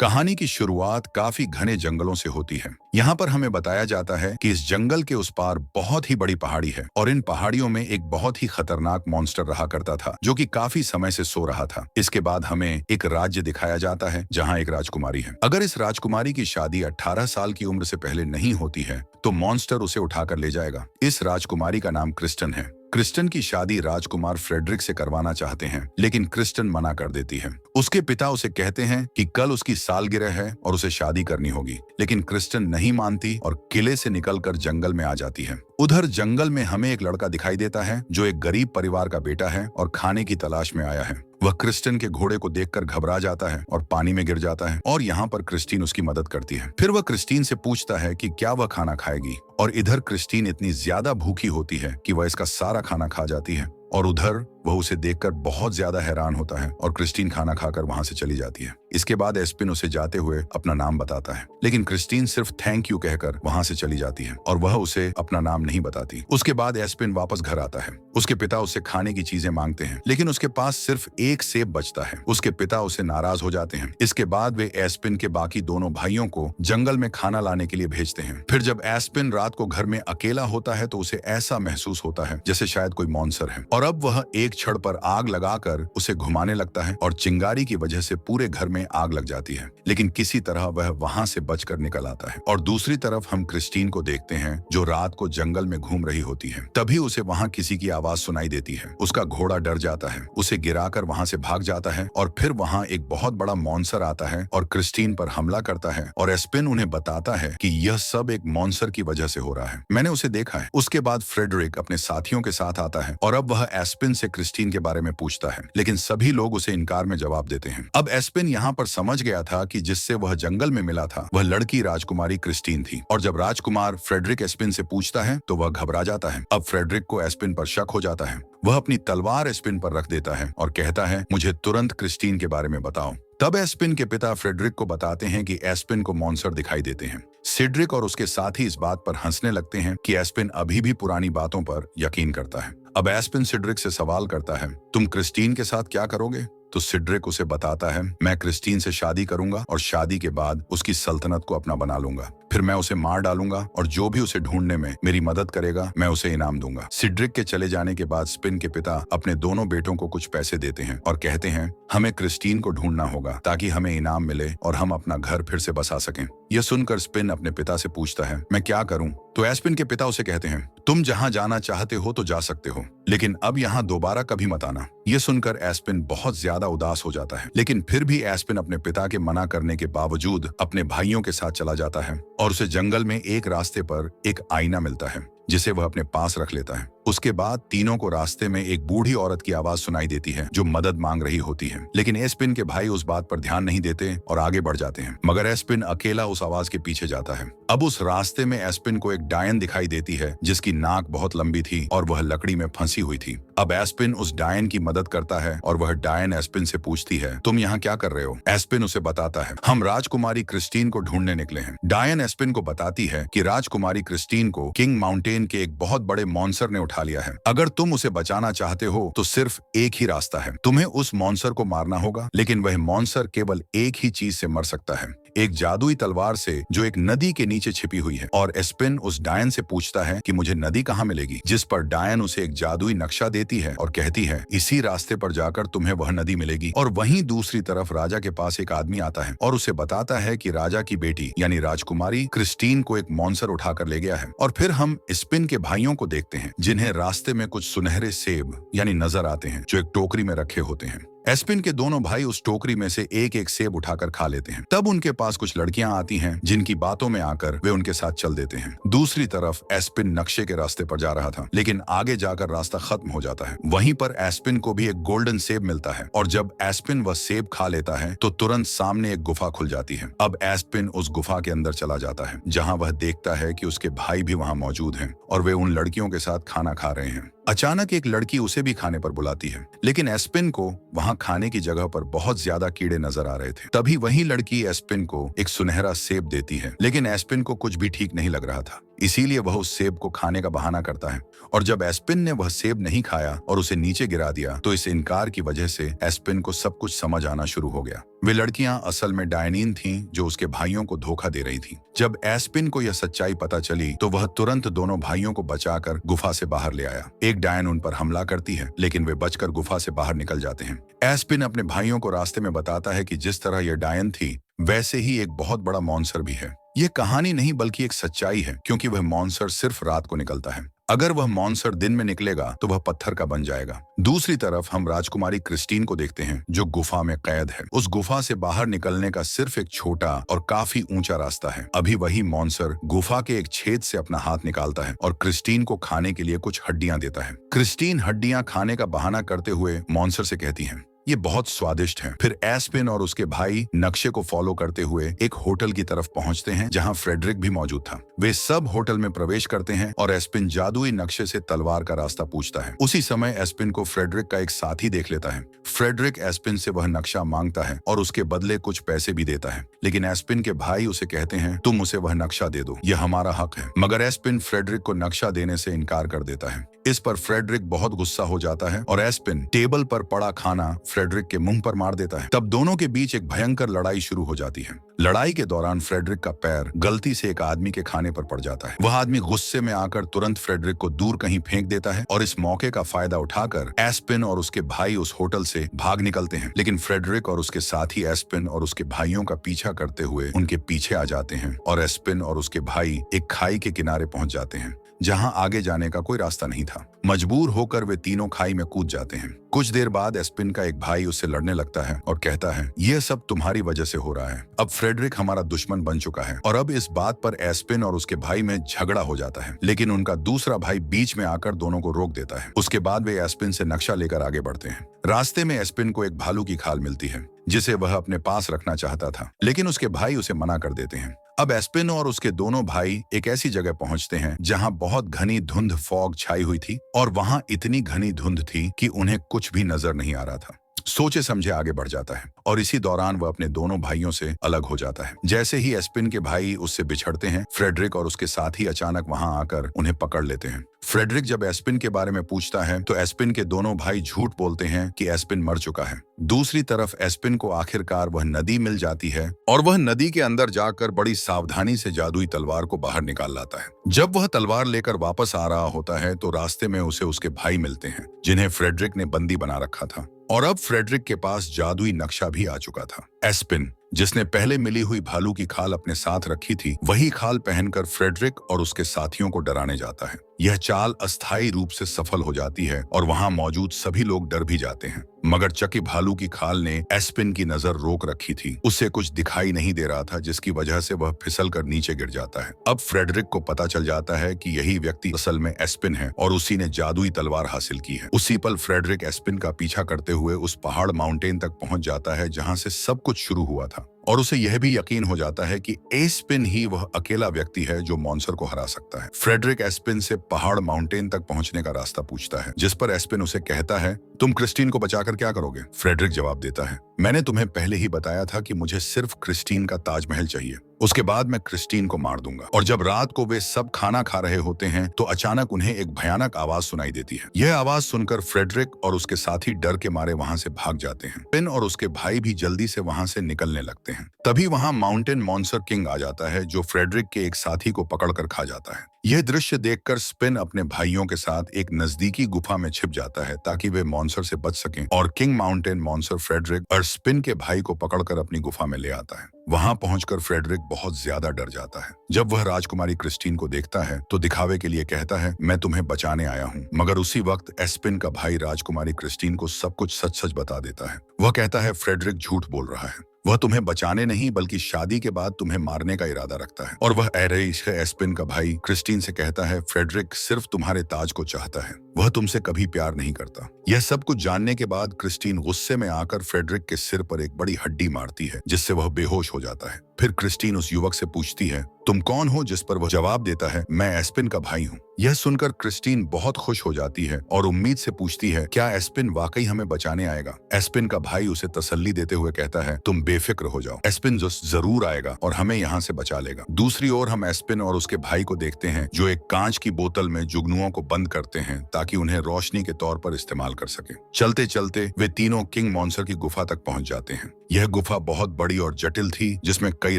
कहानी की शुरुआत काफी घने जंगलों से होती है। यहाँ पर हमें बताया जाता है कि इस जंगल के उस पार बहुत ही बड़ी पहाड़ी है और इन पहाड़ियों में एक बहुत ही खतरनाक मॉन्स्टर रहा करता था जो कि काफी समय से सो रहा था। इसके बाद हमें एक राज्य दिखाया जाता है जहाँ एक राजकुमारी है। अगर इस राजकुमारी की शादी 18 साल की उम्र से पहले नहीं होती है तो मॉन्स्टर उसे उठाकर ले जाएगा। इस राजकुमारी का नाम क्रिस्टन है। क्रिस्टन की शादी राजकुमार फ्रेडरिक से करवाना चाहते हैं, लेकिन क्रिस्टन मना कर देती है। उसके पिता उसे कहते हैं कि कल उसकी सालगिरह है और उसे शादी करनी होगी, लेकिन क्रिस्टन नहीं मानती और किले से निकलकर जंगल में आ जाती है। उधर जंगल में हमें एक लड़का दिखाई देता है जो एक गरीब परिवार का बेटा है और खाने की तलाश में आया है। वह क्रिस्टन के घोड़े को देखकर घबरा जाता है और पानी में गिर जाता है और यहाँ पर क्रिस्टीन उसकी मदद करती है। फिर वह क्रिस्टीन से पूछता है कि क्या वह खाना खाएगी और इधर क्रिस्टीन इतनी ज्यादा भूखी होती है कि वह इसका सारा खाना खा जाती है और उधर वह उसे देखकर बहुत ज्यादा हैरान होता है और क्रिस्टीन खाना खाकर वहां से चली जाती है। इसके बाद एस्पिन उसे जाते हुए अपना नाम बताता है, लेकिन क्रिस्टीन सिर्फ थैंक यू कहकर वहां से चली जाती है और वह उसे अपना नाम नहीं बताती। उसके बाद एस्पिन वापस घर आता है। उसके पिता उससे खाने की चीजें मांगते हैं, लेकिन उसके पास सिर्फ एक सेब बचता है। उसके पिता उसे नाराज हो जाते हैं। इसके बाद वे एस्पिन के बाकी दोनों भाइयों को जंगल में खाना लाने के लिए भेजते हैं। फिर जब एस्पिन रात को घर में अकेला होता है तो उसे ऐसा महसूस होता है जैसे शायद कोई मॉन्स्टर है और अब वह एक छड़ पर आग लगाकर उसे घुमाने लगता है और चिंगारी की वजह से पूरे घर में आग लग जाती है, लेकिन किसी तरह वह वहां से बचकर निकल आता है। और दूसरी तरफ हम क्रिस्टीन को देखते हैं जो रात को जंगल में घूम रही होती है। तभी उसे वहां किसी की आवाज सुनाई देती है। उसका घोड़ा डर जाता है, उसे गिराकर वहां से भाग जाता है और फिर वहां एक बहुत बड़ा मॉन्स्टर आता है और क्रिस्टीन पर हमला करता है और एस्पिन उन्हें बताता है कि यह सब एक मॉन्स्टर की वजह से हो रहा है। मैंने उसे देखा है। उसके बाद फ्रेडरिक अपने साथियों के साथ आता है और अब वह एस्पिन से क्रिस्टीन के बारे में पूछता है, लेकिन सभी लोग उसे इनकार में जवाब देते हैं। अब एस्पिन यहाँ पर समझ गया था कि जिससे वह जंगल में मिला था वह लड़की राजकुमारी क्रिस्टीन थी और जब राजकुमार फ्रेडरिक एस्पिन से पूछता है तो वह घबरा जाता है। अब फ्रेडरिक को एस्पिन पर शक हो जाता है। वह अपनी तलवार एस्पिन पर रख देता है और कहता है, मुझे तुरंत क्रिस्टीन के बारे में बताओ। तब एस्पिन के पिता फ्रेडरिक को बताते हैं कि एस्पिन को मॉन्स्टर दिखाई देते हैं। सिड्रिक और उसके साथी इस बात पर हंसने लगते हैं कि एस्पिन अभी भी पुरानी बातों पर यकीन करता है। अब एस्पिन सिड्रिक से सवाल करता है, तुम क्रिस्टीन के साथ क्या करोगे? तो सिड्रिक उसे बताता है, मैं क्रिस्टीन से शादी करूंगा और शादी के बाद उसकी सल्तनत को अपना बना लूंगा। फिर मैं उसे मार डालूंगा और जो भी उसे ढूंढने में मेरी मदद करेगा मैं उसे इनाम दूंगा। सिड्रिक के चले जाने के बाद स्पिन के पिता अपने दोनों बेटों को कुछ पैसे देते हैं और कहते हैं, हमें क्रिस्टीन को ढूंढना होगा ताकि हमें इनाम मिले और हम अपना घर फिर से बसा सकें। यह सुनकर स्पिन अपने पिता से पूछता है, मैं क्या करूं? तो एस्पिन के पिता उसे कहते हैं, तुम जहां जाना चाहते हो तो जा सकते हो, लेकिन अब यहाँ दोबारा कभी मत आना। यह सुनकर एस्पिन बहुत ज्यादा उदास हो जाता है, लेकिन फिर भी एस्पिन अपने पिता के मना करने के बावजूद अपने भाइयों के साथ चला जाता है और उसे जंगल में एक रास्ते पर एक आईना मिलता है जिसे वह अपने पास रख लेता है। उसके बाद तीनों को रास्ते में एक बूढ़ी औरत की आवाज सुनाई देती है जो मदद मांग रही होती है, लेकिन एस्पिन के भाई उस बात पर ध्यान नहीं देते और आगे बढ़ जाते हैं, मगर एस्पिन अकेला उस आवाज के पीछे जाता है। अब उस रास्ते में एस्पिन को एक डायन दिखाई देती है जिसकी नाक बहुत लंबी थी और वह लकड़ी में फंसी हुई थी। अब एस्पिन उस डायन की मदद करता है और वह डायन एस्पिन से पूछती है, तुम यहाँ क्या कर रहे हो? एस्पिन उसे बताता है, हम राजकुमारी क्रिस्टीन को ढूंढने निकले हैं। डायन एस्पिन को बताती है कि राजकुमारी क्रिस्टीन को किंग माउंटेन के एक बहुत बड़े मॉन्स्टर ने उठा लिया है। अगर तुम उसे बचाना चाहते हो तो सिर्फ एक ही रास्ता है, तुम्हें उस मॉन्स्टर को मारना होगा, लेकिन वह मॉन्स्टर केवल एक ही चीज से मर सकता है, एक जादुई तलवार से जो एक नदी के नीचे छिपी हुई है। और एस्पिन उस डायन से पूछता है कि मुझे नदी कहाँ मिलेगी, जिस पर डायन उसे एक जादुई नक्शा देती है और कहती है, इसी रास्ते पर जाकर तुम्हें वह नदी मिलेगी। और वहीं दूसरी तरफ राजा के पास एक आदमी आता है और उसे बताता है कि राजा की बेटी यानी राजकुमारी क्रिस्टीन को एक मॉन्स्टर उठाकर ले गया है। और फिर हम स्पिन के भाइयों को देखते हैं जिन्हें रास्ते में कुछ सुनहरे सेब यानी नजर आते हैं जो एक टोकरी में रखे होते हैं। एस्पिन के दोनों भाई उस टोकरी में से एक एक सेब उठाकर खा लेते हैं। तब उनके पास कुछ लड़कियां आती हैं जिनकी बातों में आकर वे उनके साथ चल देते हैं। दूसरी तरफ एस्पिन नक्शे के रास्ते पर जा रहा था, लेकिन आगे जाकर रास्ता खत्म हो जाता है। वहीं पर एस्पिन को भी एक गोल्डन सेब मिलता है और जब एस्पिन वह सेब खा लेता है तो तुरंत सामने एक गुफा खुल जाती है। अब एस्पिन उस गुफा के अंदर चला जाता है जहाँ वह देखता है कि उसके भाई भी वहाँ मौजूद हैं और वे उन लड़कियों के साथ खाना खा रहे हैं। अचानक एक लड़की उसे भी खाने पर बुलाती है, लेकिन एस्पिन को वहां खाने की जगह पर बहुत ज्यादा कीड़े नजर आ रहे थे। तभी वही लड़की एस्पिन को एक सुनहरा सेब देती है, लेकिन एस्पिन को कुछ भी ठीक नहीं लग रहा था। इसीलिए वह उस सेब को खाने का बहाना करता है। और जब एस्पिन ने वह सेब नहीं खाया और उसे नीचे गिरा दिया तो इस इनकार की वजह से एस्पिन को सब कुछ समझ आना शुरू हो गया। वे लड़कियां असल में डायनीन थीं जो उसके भाइयों को धोखा दे रही थीं। जब एस्पिन को यह सच्चाई पता चली तो वह तुरंत दोनों भाइयों को बचाकर गुफा से बाहर ले आया। एक डायन उन पर हमला करती है लेकिन वे बचकर गुफा से बाहर निकल जाते हैं। एस्पिन अपने भाइयों को रास्ते में बताता है कि जिस तरह यह डायन थी वैसे ही एक बहुत बड़ा मॉन्स्टर भी है। ये कहानी नहीं बल्कि एक सच्चाई है, क्योंकि वह मॉन्स्टर सिर्फ रात को निकलता है। अगर वह मॉन्स्टर दिन में निकलेगा तो वह पत्थर का बन जाएगा। दूसरी तरफ हम राजकुमारी क्रिस्टीन को देखते हैं जो गुफा में कैद है। उस गुफा से बाहर निकलने का सिर्फ एक छोटा और काफी ऊंचा रास्ता है। अभी वही मॉन्स्टर गुफा के एक छेद से अपना हाथ निकालता है और क्रिस्टीन को खाने के लिए कुछ हड्डियां देता है। क्रिस्टीन हड्डियां खाने का बहाना करते हुए मॉन्स्टर से कहती है ये बहुत स्वादिष्ट है। फिर एस्पिन और उसके भाई नक्शे को फॉलो करते हुए एक होटल की तरफ पहुंचते हैं जहां फ्रेडरिक भी मौजूद था। वे सब होटल में प्रवेश करते हैं और एस्पिन जादुई नक्शे से तलवार का रास्ता पूछता है। उसी समय एस्पिन को फ्रेडरिक का एक साथी देख लेता है। फ्रेडरिक एस्पिन से वह नक्शा मांगता है और उसके बदले कुछ पैसे भी देता है, लेकिन एस्पिन के भाई उसे कहते हैं तुम उसे वह नक्शा दे दो, यह हमारा हक है। मगर एस्पिन फ्रेडरिक को नक्शा देने से इनकार कर देता है। इस पर फ्रेडरिक बहुत गुस्सा हो जाता है और एस्पिन टेबल पर पड़ा खाना फ्रेडरिक के मुंह पर मार देता है। तब दोनों के बीच एक भयंकर लड़ाई शुरू हो जाती है। लड़ाई के दौरान फ्रेडरिक का पैर गलती से एक आदमी के खाने पर पड़ जाता है। वह आदमी गुस्से में आकर तुरंत फ्रेडरिक को दूर कहीं फेंक देता है और इस मौके का फायदा उठाकर एस्पिन और उसके भाई उस होटल से भाग निकलते हैं। लेकिन फ्रेडरिक और उसके साथी एस्पिन और उसके भाइयों का पीछा करते हुए उनके पीछे आ जाते हैं और एस्पिन और उसके भाई एक खाई के किनारे पहुंच जाते हैं जहां आगे जाने का कोई रास्ता नहीं था। मजबूर होकर वे तीनों खाई में कूद जाते हैं। कुछ देर बाद एस्पिन का एक भाई उससे लड़ने लगता है और कहता है यह सब तुम्हारी वजह से हो रहा है। अब फ्रेडरिक हमारा दुश्मन बन चुका है। और अब इस बात पर एस्पिन और उसके भाई में झगड़ा हो जाता है, लेकिन उनका दूसरा भाई बीच में आकर दोनों को रोक देता है। उसके बाद वे एस्पिन से नक्शा लेकर आगे बढ़ते हैं। रास्ते में एस्पिन को एक भालू की खाल मिलती है जिसे वह अपने पास रखना चाहता था, लेकिन उसके भाई उसे मना कर देते हैं। अब एस्पिन और उसके दोनों भाई एक ऐसी जगह पहुंचते हैं जहां बहुत घनी धुंध फॉग छाई हुई थी और वहां इतनी घनी धुंध थी कि उन्हें कुछ भी नजर नहीं आ रहा था। सोचे समझे आगे बढ़ जाता है और इसी दौरान वह अपने दोनों भाइयों से अलग हो जाता है। जैसे ही एस्पिन के भाई उससे बिछड़ते हैं, फ्रेडरिक और उसके साथी अचानक वहां आकर उन्हें पकड़ लेते हैं। फ्रेडरिक जब एस्पिन के बारे में पूछता है तो एस्पिन के दोनों भाई झूठ बोलते हैं कि एस्पिन मर चुका है। दूसरी तरफ एस्पिन को आखिरकार वह नदी मिल जाती है और वह नदी के अंदर जाकर बड़ी सावधानी से जादुई तलवार को बाहर निकाल लाता है। जब वह तलवार लेकर वापस आ रहा होता है तो रास्ते में उसे उसके भाई मिलते हैं जिन्हें फ्रेडरिक ने बंदी बना रखा था और अब फ्रेडरिक के पास जादुई नक्शा भी आ चुका था। एस्पिन जिसने पहले मिली हुई भालू की खाल अपने साथ रखी थी, वही खाल पहनकर फ्रेडरिक और उसके साथियों को डराने जाता है। यह चाल अस्थायी रूप से सफल हो जाती है और वहां मौजूद सभी लोग डर भी जाते हैं। मगर चकी भालू की खाल ने एस्पिन की नजर रोक रखी थी। उसे कुछ दिखाई नहीं दे रहा था, जिसकी वजह से वह फिसल कर नीचे गिर जाता है। अब फ्रेडरिक को पता चल जाता है कि यही व्यक्ति असल में एस्पिन है और उसी ने जादुई तलवार हासिल की है। उसी पल फ्रेडरिक एस्पिन का पीछा करते हुए उस पहाड़ माउंटेन तक पहुंच जाता है जहां से सब कुछ शुरू हुआ था और उसे यह भी यकीन हो जाता है कि एस्पिन ही वह अकेला व्यक्ति है जो मॉन्स्टर को हरा सकता है। फ्रेडरिक एस्पिन से पहाड़ माउंटेन तक पहुंचने का रास्ता पूछता है, जिस पर एस्पिन उसे कहता है तुम क्रिस्टीन को बचाकर क्या करोगे? फ्रेडरिक जवाब देता है मैंने तुम्हें पहले ही बताया था कि मुझे सिर्फ क्रिस्टीन का ताजमहल चाहिए, उसके बाद मैं क्रिस्टीन को मार दूंगा। और जब रात को वे सब खाना खा रहे होते हैं तो अचानक उन्हें एक भयानक आवाज सुनाई देती है। यह आवाज सुनकर फ्रेडरिक और उसके साथी डर के मारे वहां से भाग जाते हैं। पिन और उसके भाई भी जल्दी से वहां से निकलने लगते हैं। तभी वहां माउंटेन मॉन्स्टर किंग आ जाता है जो फ्रेडरिक के एक साथी को पकड़कर खा जाता है। यह दृश्य देखकर स्पिन अपने भाइयों के साथ एक नजदीकी गुफा में छिप जाता है ताकि वे मॉन्स्टर से बच सकें और किंग माउंटेन मॉन्स्टर फ्रेडरिक और स्पिन के भाई को पकड़कर अपनी गुफा में ले आता है। वहां पहुंचकर फ्रेडरिक बहुत ज्यादा डर जाता है। जब वह राजकुमारी क्रिस्टीन को देखता है तो दिखावे के लिए कहता है मैं तुम्हें बचाने आया हूँ। मगर उसी वक्त एस्पिन का भाई राजकुमारी क्रिस्टीन को सब कुछ सच सच बता देता है। वह कहता है फ्रेडरिक झूठ बोल रहा है, वह तुम्हें बचाने नहीं बल्कि शादी के बाद तुम्हें मारने का इरादा रखता है। और वह एस्पिन का भाई क्रिस्टीन से कहता है फ्रेडरिक सिर्फ तुम्हारे ताज को चाहता है, वह तुमसे कभी प्यार नहीं करता। यह सब कुछ जानने के बाद क्रिस्टीन गुस्से में आकर फ्रेडरिक के सिर पर एक बड़ी हड्डी मारती है, जिससे वह बेहोश हो जाता है। फिर क्रिस्टीन उस युवक से पूछती है, तुम कौन हो? जिस पर वह जवाब देता है, मैं एस्पिन का भाई हूँ। यह सुनकर क्रिस्टीन बहुत खुश हो जाती है और उम्मीद से पूछती है, क्या एस्पिन वाकई हमें बचाने आएगा? एस्पिन का भाई उसे तसल्ली देते हुए कहता है, तुम बेफिक्र हो जाओ, एस्पिन जरूर आएगा और हमें यहाँ से बचा लेगा। दूसरी ओर हम एस्पिन और उसके भाई को देखते हैं, जो एक कांच की बोतल में जुगनुओं को बंद करते हैं ताकि उन्हें रोशनी के तौर पर इस्तेमाल कर सके। चलते चलते वे तीनों किंग मॉन्स्टर की गुफा तक पहुंच जाते हैं। यह गुफा बहुत बड़ी और जटिल थी, जिसमें कई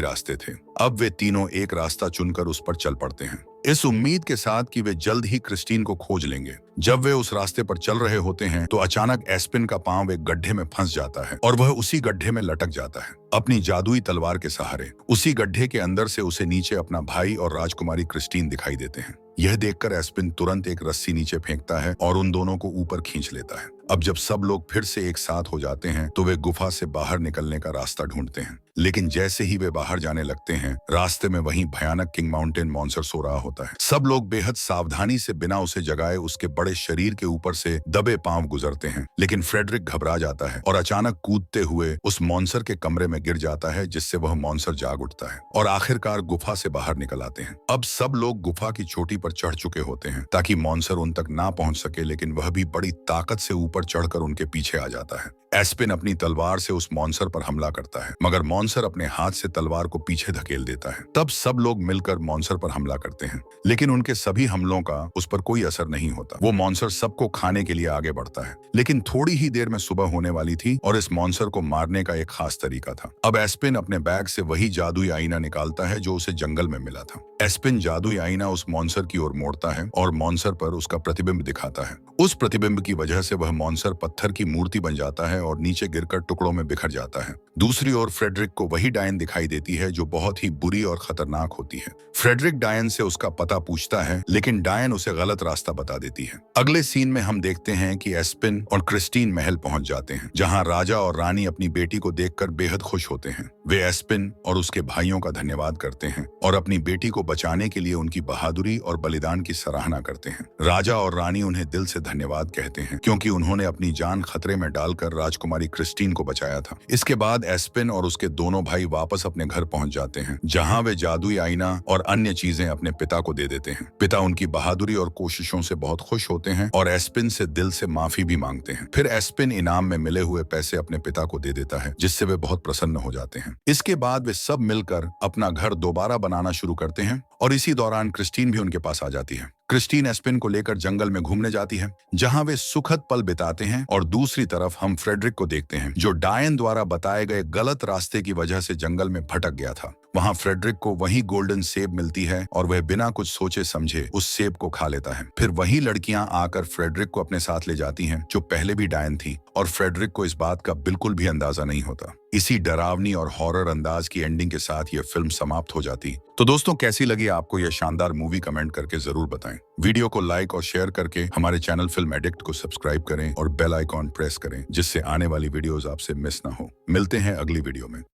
रास्ते थे। अब वे तीनों एक रास्ता चुनकर उस पर चल पड़ते हैं, इस उम्मीद के साथ कि वे जल्द ही क्रिस्टीन को खोज लेंगे। जब वे उस रास्ते पर चल रहे होते हैं तो अचानक एस्पिन का पांव एक गड्ढे में फंस जाता है और वह उसी गड्ढे में लटक जाता है। अपनी जादुई तलवार के सहारे उसी गड्ढे के अंदर से उसे नीचे अपना भाई और राजकुमारी क्रिस्टीन दिखाई देते हैं। यह देखकर एस्पिन तुरंत एक रस्सी नीचे फेंकता है और उन दोनों को ऊपर खींच लेता है। अब जब सब लोग फिर से एक साथ हो जाते हैं तो वे गुफा से बाहर निकलने का रास्ता ढूंढते हैं, लेकिन जैसे ही वे बाहर जाने लगते हैं, रास्ते में वहीं भयानक किंग माउंटेन मॉन्स्टर सो रहा होता है। सब लोग बेहद सावधानी से बिना उसे जगाए उसके बड़े शरीर के ऊपर से दबे पांव गुजरते हैं, लेकिन फ्रेडरिक घबरा जाता है और अचानक कूदते हुए उस मॉन्स्टर के कमरे में गिर जाता है, जिससे वह मॉन्स्टर जाग उठता है और आखिरकार गुफा से बाहर निकल आते हैं। अब सब लोग गुफा की चोटी पर चढ़ चुके होते हैं ताकि मॉन्स्टर उन तक ना पहुंच सके, लेकिन वह भी बड़ी ताकत से ऊपर चढ़कर उनके पीछे आ जाता है। एस्पिन अपनी तलवार से उस मॉन्स्टर पर हमला करता है, मगर मॉन्स्टर अपने हाथ से तलवार को पीछे धकेल देता है। तब सब लोग मिलकर मॉन्स्टर पर हमला करते हैं, लेकिन उनके सभी हमलों का उस पर कोई असर नहीं होता। वो मॉन्स्टर सबको खाने के लिए आगे बढ़ता है, लेकिन थोड़ी ही देर में सुबह होने वाली थी और इस मॉन्स्टर को मारने का एक खास तरीका था। अब एस्पिन अपने बैग से वही जादुई आईना निकालता है जो उसे जंगल में मिला था। एस्पिन जादुई आईना उस मॉन्स्टर की ओर मोड़ता है और मॉन्स्टर पर उसका प्रतिबिंब दिखाता है। उस प्रतिबिंब की वजह से वह मॉन्स्टर पत्थर की मूर्ति बन जाता है और नीचे गिरकर टुकड़ों में बिखर जाता है। दूसरी ओर फ्रेडरिक को वही डायन दिखाई देती है जो बहुत ही बुरी और खतरनाक होती है। फ्रेडरिक डायन से उसका पता पूछता है, लेकिन डायन उसे गलत रास्ता बता देती है। अगले सीन में हम देखते हैं कि एस्पिन और क्रिस्टीन महल पहुंच जाते हैं, जहां राजा और रानी अपनी बेटी को देखकर बेहद खुश होते हैं। वे एस्पिन और उसके भाइयों का धन्यवाद करते हैं और अपनी बेटी को बचाने के लिए उनकी बहादुरी और बलिदान की सराहना करते हैं। राजा और रानी उन्हें दिल से धन्यवाद कहते हैं, क्योंकि उन्होंने अपनी जान खतरे में डालकर राजकुमारी क्रिस्टीन को बचाया था। इसके बाद एस्पिन और उसके दोनों भाई वापस अपने घर पहुंच जाते हैं, जहां वे जादुई आईना और अन्य चीजें अपने पिता को दे देते हैं। पिता उनकी बहादुरी और कोशिशों से बहुत खुश होते हैं और एस्पिन से दिल से माफी भी मांगते हैं। फिर एस्पिन इनाम में मिले हुए पैसे अपने पिता को दे देता है, जिससे वे बहुत प्रसन्न हो जाते हैं। इसके बाद वे सब मिलकर अपना घर दोबारा बनाना शुरू करते हैं और इसी दौरान क्रिस्टीन भी उनके पास आ जाती है। क्रिस्टीन एस्पिन को लेकर जंगल में घूमने जाती है, जहां वे सुखद पल बिताते हैं, और दूसरी तरफ हम फ्रेडरिक को देखते हैं, जो डायन द्वारा बताए गए गलत रास्ते की वजह से जंगल में भटक गया था। वहां फ्रेडरिक को वही गोल्डन सेब मिलती है और वह बिना कुछ सोचे समझे उस सेब को खा लेता है। फिर वही लड़कियां आकर फ्रेडरिक को अपने साथ ले जाती हैं, जो पहले भी डायन थी, और फ्रेडरिक को इस बात का बिल्कुल भी अंदाजा नहीं होता। इसी डरावनी और हॉरर अंदाज की एंडिंग के साथ यह फिल्म समाप्त हो जाती। तो दोस्तों, कैसी लगी आपको यह शानदार मूवी? कमेंट करके जरूर बताएं। वीडियो को लाइक और शेयर करके हमारे चैनल फिल्म एडिक्ट को सब्सक्राइब करें और बेल आइकॉन प्रेस करें, जिससे आने वाली वीडियोस आपसे मिस ना हो। मिलते हैं अगली वीडियो में।